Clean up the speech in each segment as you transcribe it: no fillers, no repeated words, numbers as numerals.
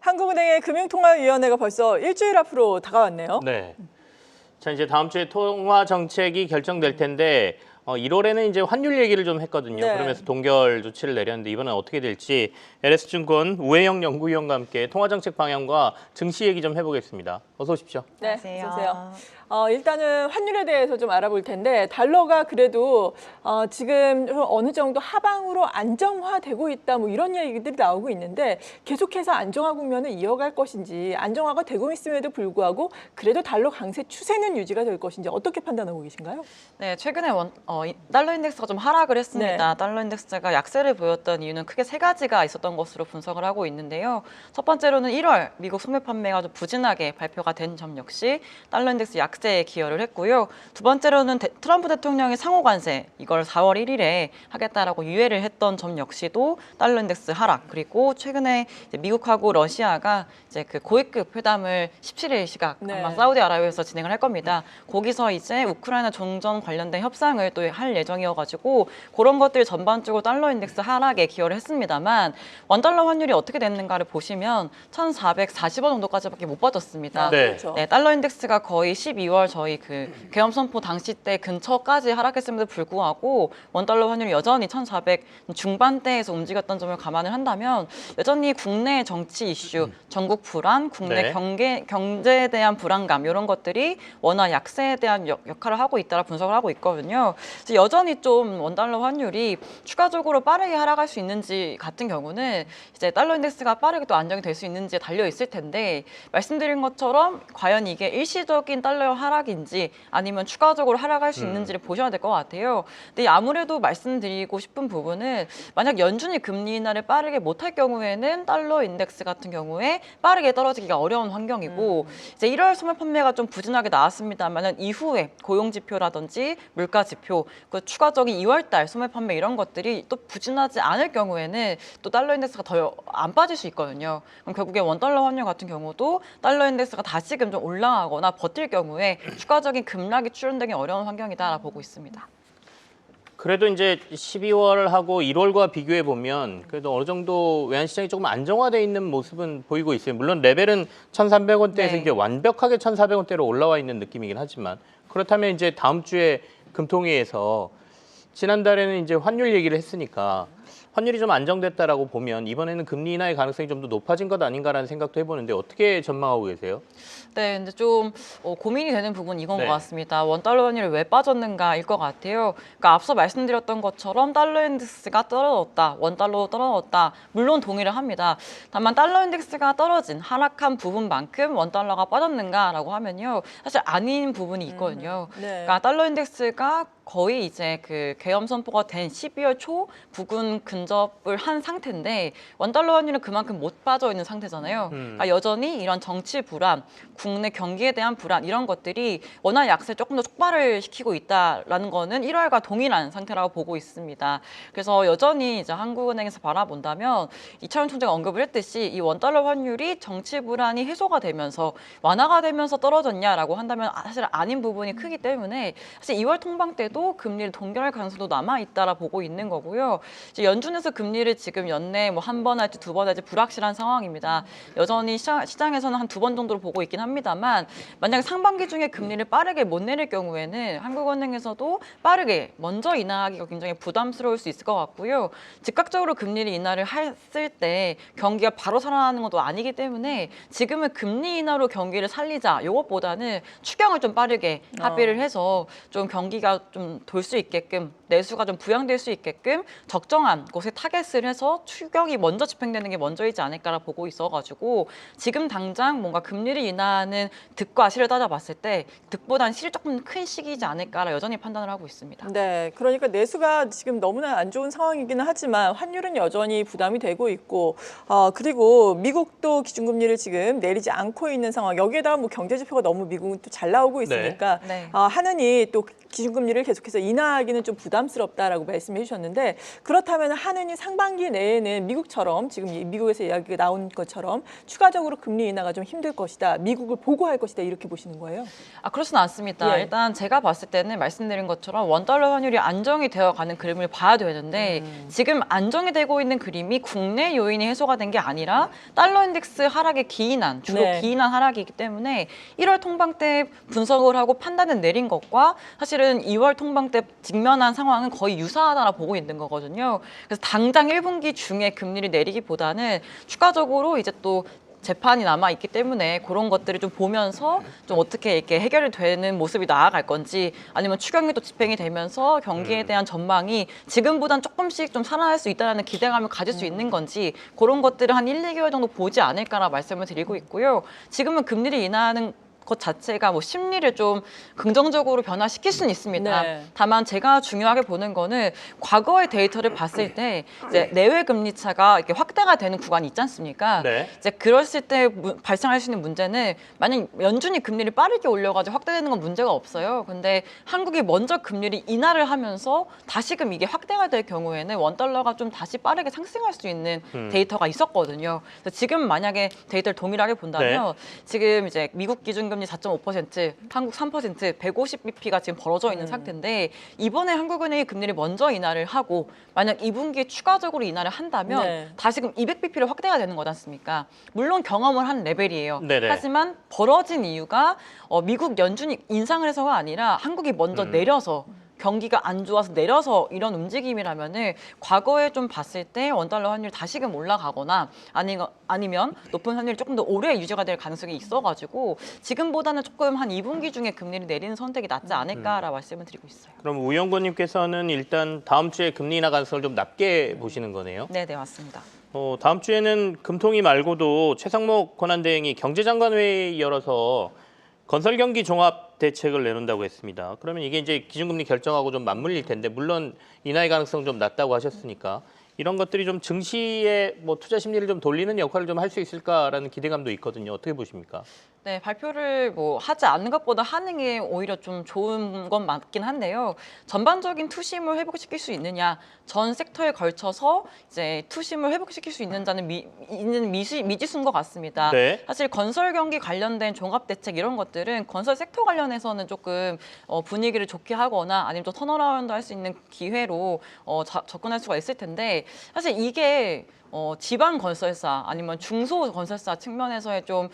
한국은행의 금융통화위원회가 벌써 일주일 앞으로 다가왔네요. 네. 자, 이제 다음 주에 통화 정책이 결정될 텐데 1월에는 이제 환율 얘기를 좀 했거든요. 네. 그러면서 동결 조치를 내렸는데 이번엔 어떻게 될지 LS증권 우혜영 연구위원과 함께 통화 정책 방향과 증시 얘기 좀 해보겠습니다. 어서 오십시오. 네, 안녕하세요. 어서 오세요. 일단은 환율에 대해서 좀 알아볼 텐데 달러가 그래도 지금 어느 정도 하방으로 안정화되고 있다 뭐 이런 얘기들이 나오고 있는데 계속해서 안정화 국면을 이어갈 것인지 안정화가 되고 있음에도 불구하고 그래도 달러 강세 추세는 유지가 될 것인지 어떻게 판단하고 계신가요? 네, 최근에 달러 인덱스가 좀 하락을 했습니다. 네. 달러 인덱스가 약세를 보였던 이유는 크게 세 가지가 있었던 것으로 분석을 하고 있는데요. 첫 번째로는 1월 미국 소매 판매가 좀 부진하게 발표가 된 점 역시 달러 인덱스 약세에 기여를 했고요. 두 번째로는 트럼프 대통령의 상호 관세 이걸 4월 1일에 하겠다라고 유예를 했던 점 역시도 달러 인덱스 하락. 그리고 최근에 이제 미국하고 러시아가 이제 그 고위급 회담을 17일 시각 네. 아마 사우디아라비아에서 진행을 할 겁니다. 거기서 이제 우크라이나 종전 관련된 협상을 또 할 예정이어가지고 그런 것들 전반적으로 달러 인덱스 하락에 기여를 했습니다만 원달러 환율이 어떻게 됐는가를 보시면 1,440원 정도까지밖에 못 빠졌습니다. 네. 그렇죠. 네, 달러 인덱스가 거의 12월 저희 그 계엄 선포 당시 때 근처까지 하락했음에도 불구하고 원달러 환율이 여전히 1,400 중반대에서 움직였던 점을 감안을 한다면 여전히 국내 정치 이슈, 전국 불안, 국내 네. 경제에 대한 불안감 이런 것들이 원화 약세에 대한 역할을 하고 있다라 분석을 하고 있거든요. 그래서 여전히 좀 원달러 환율이 추가적으로 빠르게 하락할 수 있는지 같은 경우는 이제 달러 인덱스가 빠르게 또 안정이 될 수 있는지에 달려 있을 텐데 말씀드린 것처럼 과연 이게 일시적인 달러 하락인지 아니면 추가적으로 하락할 수 있는지를 보셔야 될 것 같아요. 근데 아무래도 말씀드리고 싶은 부분은 만약 연준이 금리 인하를 빠르게 못할 경우에는 달러 인덱스 같은 경우에 빠르게 떨어지기가 어려운 환경이고 이제 1월 소매 판매가 좀 부진하게 나왔습니다만 이후에 고용 지표라든지 물가 지표 그 추가적인 2월 달 소매 판매 이런 것들이 또 부진하지 않을 경우에는 또 달러 인덱스가 더 안 빠질 수 있거든요. 그럼 결국에 원달러 환율 같은 경우도 달러 인덱스가 다시금 좀 올라가거나 버틸 경우에 추가적인 급락이 출현되기 어려운 환경이다라고 보고 있습니다. 그래도 이제 12월하고 1월과 비교해 보면 그래도 어느 정도 외환 시장이 조금 안정화돼 있는 모습은 보이고 있어요. 물론 레벨은 1,300원대에서 네. 이제 완벽하게 1,400원대로 올라와 있는 느낌이긴 하지만 그렇다면 이제 다음 주에 금통위에서 지난달에는 이제 환율 얘기를 했으니까 환율이 좀 안정됐다라고 보면 이번에는 금리 인하의 가능성이 좀 더 높아진 것 아닌가라는 생각도 해보는데 어떻게 전망하고 계세요? 네, 근데 좀 고민이 되는 부분이 이건 네. 것 같습니다. 원달러 환율이 왜 빠졌는가일 것 같아요. 그러니까 앞서 말씀드렸던 것처럼 달러 인덱스가 떨어졌다, 원달러 떨어졌다. 물론 동의를 합니다. 다만 달러 인덱스가 떨어진 하락한 부분만큼 원달러가 빠졌는가라고 하면요, 사실 아닌 부분이 있거든요. 네. 그러니까 달러 인덱스가 거의 이제 그 계엄 선포가 된 12월 초 부근 근접을 한 상태인데 원달러 환율은 그만큼 못 빠져 있는 상태잖아요. 그러니까 여전히 이런 정치 불안, 국내 경기에 대한 불안 이런 것들이 원화 약세 조금 더 촉발을 시키고 있다라는 거는 1월과 동일한 상태라고 보고 있습니다. 그래서 여전히 이제 한국은행에서 바라본다면 이차원 총재가 언급을 했듯이 이 원달러 환율이 정치 불안이 해소가 되면서 완화가 되면서 떨어졌냐라고 한다면 사실 아닌 부분이 크기 때문에 사실 2월 통방 때도 금리를 동결할 가능성도 남아 있다라 보고 있는 거고요. 이제 연준에서 금리를 지금 연내 뭐 한 번 할지 두 번 할지 불확실한 상황입니다. 여전히 시장에서는 한 두 번 정도로 보고 있긴 합니다만 만약 상반기 중에 금리를 빠르게 못 내릴 경우에는 한국은행에서도 빠르게 먼저 인하하기가 굉장히 부담스러울 수 있을 것 같고요. 즉각적으로 금리를 인하를 했을 때 경기가 바로 살아나는 것도 아니기 때문에 지금은 금리 인하로 경기를 살리자 이것보다는 추경을 좀 빠르게 합의를 해서 좀 경기가 좀 돌 수 있게끔 내수가 좀 부양될 수 있게끔 적정한 곳에 타겟을 해서 추경이 먼저 집행되는 게 먼저이지 않을까라 보고 있어가지고 지금 당장 뭔가 금리를 인하하는 득과 실을 따져봤을 때 득보다는 실이 조금 큰 시기이지 않을까라 여전히 판단을 하고 있습니다. 네, 그러니까 내수가 지금 너무나 안 좋은 상황이기는 하지만 환율은 여전히 부담이 되고 있고 그리고 미국도 기준금리를 지금 내리지 않고 있는 상황 여기에다가 뭐 경제 지표가 너무 미국은 또 잘 나오고 있으니까 네. 하느니 또 기준금리를 계속 계속해서 인하하기는 좀 부담스럽다라고 말씀해 주셨는데 그렇다면 한은이 상반기 내에는 미국처럼 지금 미국에서 이야기가 나온 것처럼 추가적으로 금리 인하가 좀 힘들 것이다. 미국을 보고할 것이다. 이렇게 보시는 거예요? 그렇지는 않습니다. 예. 일단 제가 봤을 때는 말씀드린 것처럼 원달러 환율이 안정이 되어가는 그림을 봐야 되는데 지금 안정이 되고 있는 그림이 국내 요인이 해소가 된 게 아니라 달러 인덱스 하락의 기인한, 주로 네. 기인한 하락이기 때문에 1월 통방 때 분석을 하고 판단을 내린 것과 사실은 2월 통방 때 직면한 상황은 거의 유사하다라 보고 있는 거거든요. 그래서 당장 1분기 중에 금리를 내리기보다는 추가적으로 이제 또 재판이 남아 있기 때문에 그런 것들을 좀 보면서 좀 어떻게 이렇게 해결이 되는 모습이 나아갈 건지 아니면 추경이 또 집행이 되면서 경기에 대한 전망이 지금보단 조금씩 좀 살아날 수 있다는 기대감을 가질 수 있는 건지 그런 것들을 한 1, 2개월 정도 보지 않을까라 말씀을 드리고 있고요. 지금은 금리를 인하하는 것 자체가 뭐 심리를 좀 긍정적으로 변화시킬 수는 있습니다. 네. 다만 제가 중요하게 보는 거는 과거의 데이터를 봤을 때 이제 내외 금리 차가 이렇게 확대가 되는 구간이 있지 않습니까? 네. 이제 그랬을 때 발생할 수 있는 문제는 만약 연준이 금리를 빠르게 올려가지고 확대되는 건 문제가 없어요. 근데 한국이 먼저 금리를 인하를 하면서 다시금 이게 확대가 될 경우에는 원달러가 좀 다시 빠르게 상승할 수 있는 데이터가 있었거든요. 그래서 지금 만약에 데이터를 동일하게 본다면 지금 이제 미국 기준금리 4.5%, 한국 3%, 150bp가 지금 벌어져 있는 상태인데 이번에 한국은행이 금리를 먼저 인하를 하고 만약 2분기에 추가적으로 인하를 한다면 네. 다시금 200bp로 확대가 되는 거지 않습니까? 물론 경험을 한 레벨이에요. 네네. 하지만 벌어진 이유가 미국 연준이 인상을 해서가 아니라 한국이 먼저 내려서 경기가 안 좋아서 내려서 이런 움직임이라면은 과거에 좀 봤을 때 원달러 환율이 다시금 올라가거나 아니면 높은 환율이 조금 더 오래 유지가 될 가능성이 있어가지고 지금보다는 조금 한 2분기 중에 금리를 내리는 선택이 낫지 않을까라 말씀을 드리고 있어요. 그럼 우영권님께서는 일단 다음 주에 금리 인하 가능성을 좀 낮게 보시는 거네요. 네, 맞습니다. 다음 주에는 금통위 말고도 최상목 권한대행이 경제장관 회의 열어서 건설 경기 종합 대책을 내놓는다고 했습니다. 그러면 이게 이제 기준금리 결정하고 좀 맞물릴 텐데 물론 인하의 가능성 좀 낮다고 하셨으니까 이런 것들이 좀 증시의 뭐 투자 심리를 좀 돌리는 역할을 좀 할 수 있을까라는 기대감도 있거든요. 어떻게 보십니까? 네, 발표를 뭐 하지 않는 것보다 하는 게 오히려 좀 좋은 건 맞긴 한데요. 전반적인 투심을 회복시킬 수 있느냐, 전 섹터에 걸쳐서 이제 투심을 회복시킬 수 있는지는 미지수인 것 같습니다. 네. 사실 건설 경기 관련된 종합 대책 이런 것들은 건설 섹터 관련해서는 조금 분위기를 좋게 하거나 아니면 또 턴어라운드 할 수 있는 기회로 접근할 수가 있을 텐데 사실 이게 지방 건설사 아니면 중소 건설사 측면에서의 좀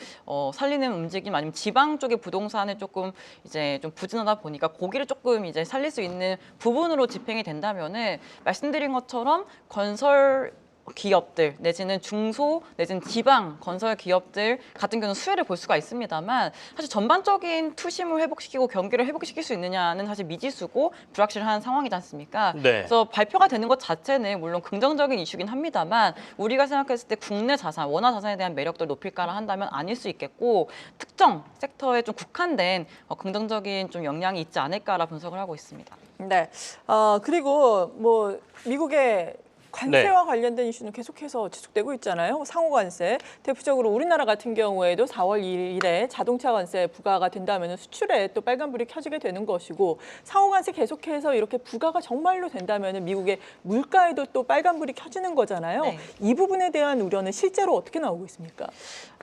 살리는 움직임 아니면 지방 쪽의 부동산을 조금 이제 좀 부진하다 보니까 고기를 조금 이제 살릴 수 있는 부분으로 집행이 된다면은 말씀드린 것처럼 건설 기업들 내지는 중소 내지는 지방 건설 기업들 같은 경우는 수혜를 볼 수가 있습니다만 사실 전반적인 투심을 회복시키고 경기를 회복시킬 수 있느냐는 사실 미지수고 불확실한 상황이지 않습니까? 네. 그래서 발표가 되는 것 자체는 물론 긍정적인 이슈긴 합니다만 우리가 생각했을 때 국내 자산, 원화 자산에 대한 매력도를 높일까라 한다면 아닐 수 있겠고 특정 섹터에 좀 국한된 긍정적인 좀 영향이 있지 않을까라 분석을 하고 있습니다. 네. 그리고 뭐 미국의 관세와 관련된 이슈는 계속해서 지속되고 있잖아요. 상호 관세. 대표적으로 우리나라 같은 경우에도 4월 1일에 자동차 관세 부과가 된다면 수출에 또 빨간불이 켜지게 되는 것이고 상호 관세 계속해서 이렇게 부과가 정말로 된다면 미국의 물가에도 또 빨간불이 켜지는 거잖아요. 네. 이 부분에 대한 우려는 실제로 어떻게 나오고 있습니까?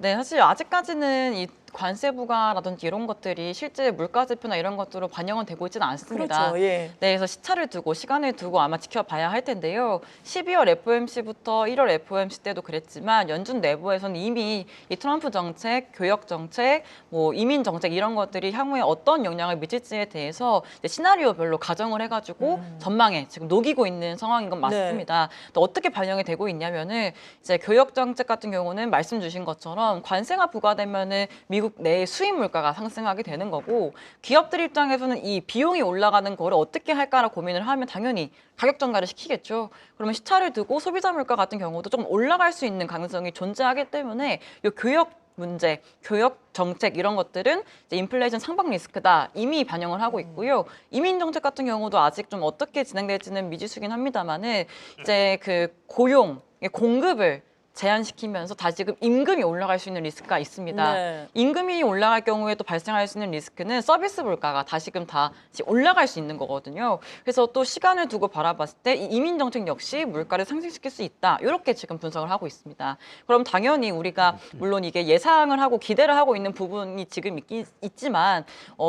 네, 사실 아직까지는 이 관세 부과라든지 이런 것들이 실제 물가 지표나 이런 것들로 반영은 되고 있지는 않습니다. 그렇죠. 예. 네, 그래서 시간을 두고 아마 지켜봐야 할 텐데요. 12월 FOMC부터 1월 FOMC 때도 그랬지만 연준 내부에서는 이미 이 트럼프 정책, 교역 정책, 뭐 이민 정책 이런 것들이 향후에 어떤 영향을 미칠지에 대해서 이제 시나리오별로 가정을 해가지고 전망에 지금 녹이고 있는 상황인 건 맞습니다. 또 어떻게 반영이 되고 있냐면은 이제 교역 정책 같은 경우는 말씀 주신 것처럼 관세가 부과되면은 미국 내 수입 물가가 상승하게 되는 거고 기업들 입장에서는 이 비용이 올라가는 거를 어떻게 할까라 고민을 하면 당연히 가격 전가를 시키겠죠. 그러면 시차를 두고 소비자 물가 같은 경우도 좀 올라갈 수 있는 가능성이 존재하기 때문에 이 교역 문제, 교역 정책 이런 것들은 이제 인플레이션 상방 리스크다 이미 반영을 하고 있고요. 이민 정책 같은 경우도 아직 좀 어떻게 진행될지는 미지수긴 합니다만은 이제 그 고용, 공급을 제한시키면서 다시금 임금이 올라갈 수 있는 리스크가 있습니다. 네. 임금이 올라갈 경우에 또 발생할 수 있는 리스크는 서비스 물가가 다시금 다시 올라갈 수 있는 거거든요. 그래서 또 시간을 두고 바라봤을 때 이 이민 정책 역시 물가를 상승시킬 수 있다. 이렇게 지금 분석을 하고 있습니다. 그럼 당연히 우리가 물론 이게 예상을 하고 기대를 하고 있는 부분이 지금 있지만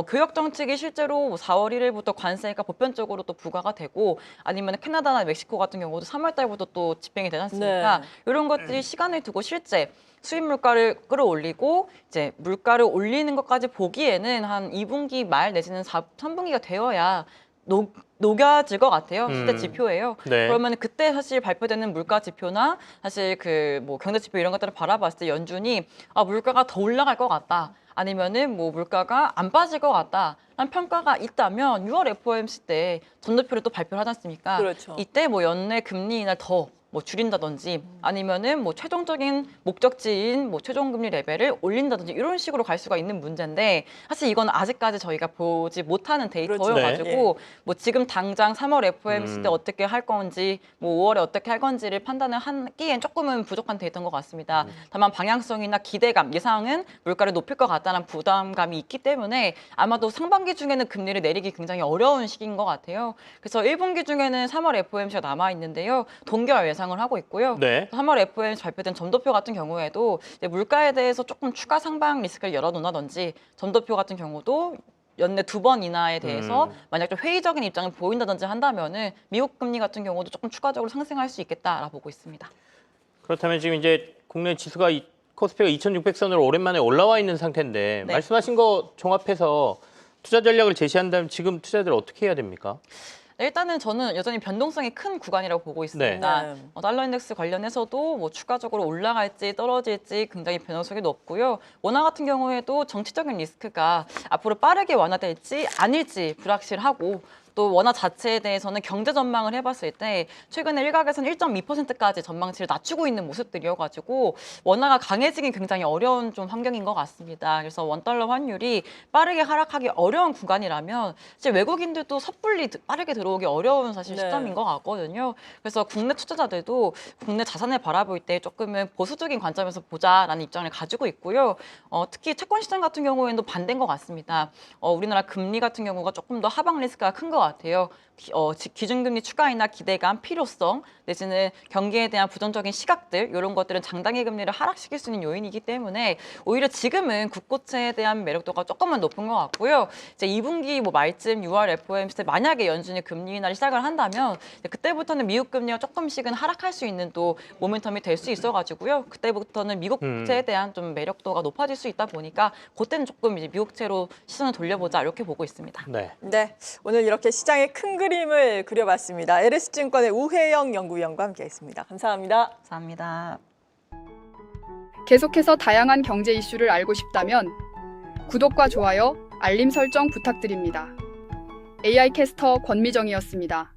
교역 정책이 실제로 4월 1일부터 관세가 보편적으로 또 부과가 되고 아니면 캐나다나 멕시코 같은 경우도 3월 달부터 또 집행이 되지 않습니까? 네. 이런 것들이 시간을 두고 실제 수입 물가를 끌어올리고 이제 물가를 올리는 것까지 보기에는 한 2분기 말 내지는 3분기가 되어야 녹여질 것 같아요. 실제 지표예요. 네. 그러면 그때 사실 발표되는 물가 지표나 사실 그 뭐 경제 지표 이런 것들을 바라봤을 때 연준이 물가가 더 올라갈 것 같다. 아니면은 뭐 물가가 안 빠질 것 같다. 라는 평가가 있다면 6월 FOMC 때 전도표를 또 발표를 하지 않습니까? 그렇죠. 이때 뭐 연내 금리 인하를 더 뭐 줄인다든지 아니면은 뭐 최종적인 목적지인 뭐 최종금리 레벨을 올린다든지 이런 식으로 갈 수가 있는 문제인데 사실 이건 아직까지 저희가 보지 못하는 데이터여가지고 그렇죠. 뭐 지금 당장 3월 FOMC 때 어떻게 할 건지 뭐 5월에 어떻게 할 건지를 판단을 하기엔 조금은 부족한 데이터인 것 같습니다. 다만 방향성이나 기대감, 예상은 물가를 높일 것 같다는 부담감이 있기 때문에 아마도 상반기 중에는 금리를 내리기 굉장히 어려운 시기인 것 같아요. 그래서 1분기 중에는 3월 FOMC가 남아 있는데요. 동결 예상을 하고 있고요. 네. 3월 FOMC 발표된 점도표 같은 경우에도 이제 물가에 대해서 조금 추가 상방 리스크를 열어놓는다든지 점도표 같은 경우도 연내 2번 인하에 대해서 만약 좀 회의적인 입장을 보인다든지 한다면은 미국 금리 같은 경우도 조금 추가적으로 상승할 수 있겠다라고 보고 있습니다. 그렇다면 지금 이제 국내 지수가 코스피가 2,600선으로 오랜만에 올라와 있는 상태인데 네. 말씀하신 거 종합해서 투자 전략을 제시한다면 지금 투자들 어떻게 해야 됩니까? 일단은 저는 여전히 변동성이 큰 구간이라고 보고 있습니다. 네. 달러 인덱스 관련해서도 뭐 추가적으로 올라갈지 떨어질지 굉장히 변동성이 높고요. 원화 같은 경우에도 정치적인 리스크가 앞으로 빠르게 완화될지 아닐지 불확실하고 또 원화 자체에 대해서는 경제 전망을 해봤을 때 최근에 일각에서는 1.2%까지 전망치를 낮추고 있는 모습들이어가지고 원화가 강해지기 굉장히 어려운 좀 환경인 것 같습니다. 그래서 원달러 환율이 빠르게 하락하기 어려운 구간이라면 이제 외국인들도 섣불리 빠르게 들어오기 어려운 사실 네. 시점인 것 같거든요. 그래서 국내 투자자들도 국내 자산을 바라볼 때 조금은 보수적인 관점에서 보자라는 입장을 가지고 있고요. 특히 채권 시장 같은 경우에는 반대인 것 같습니다. 우리나라 금리 같은 경우가 조금 더 하방 리스크가 큰 것 같아요. 기준금리 추가 인하 기대감, 필요성 내지는 경기에 대한 부정적인 시각들 이런 것들은 장단기 금리를 하락시킬 수 있는 요인이기 때문에 오히려 지금은 국고채에 대한 매력도가 조금은 높은 것 같고요. 이제 2분기 뭐 말쯤 6월 FOMC 때 만약에 연준이 금리 인하를 시작을 한다면 그때부터는 미국 금리가 조금씩은 하락할 수 있는 또 모멘텀이 될 수 있어가지고요. 그때부터는 미국 국채에 대한 좀 매력도가 높아질 수 있다 보니까 그때는 조금 이제 미국채로 시선을 돌려보자 이렇게 보고 있습니다. 네. 네, 오늘 이렇게 시장의 큰 그림을 그려봤습니다. LS증권의 우혜영 연구위원과 함께했습니다. 감사합니다. 감사합니다. 계속해서 다양한 경제 이슈를 알고 싶다면 구독과 좋아요, 알림 설정 부탁드립니다. AI 캐스터 권미정이었습니다.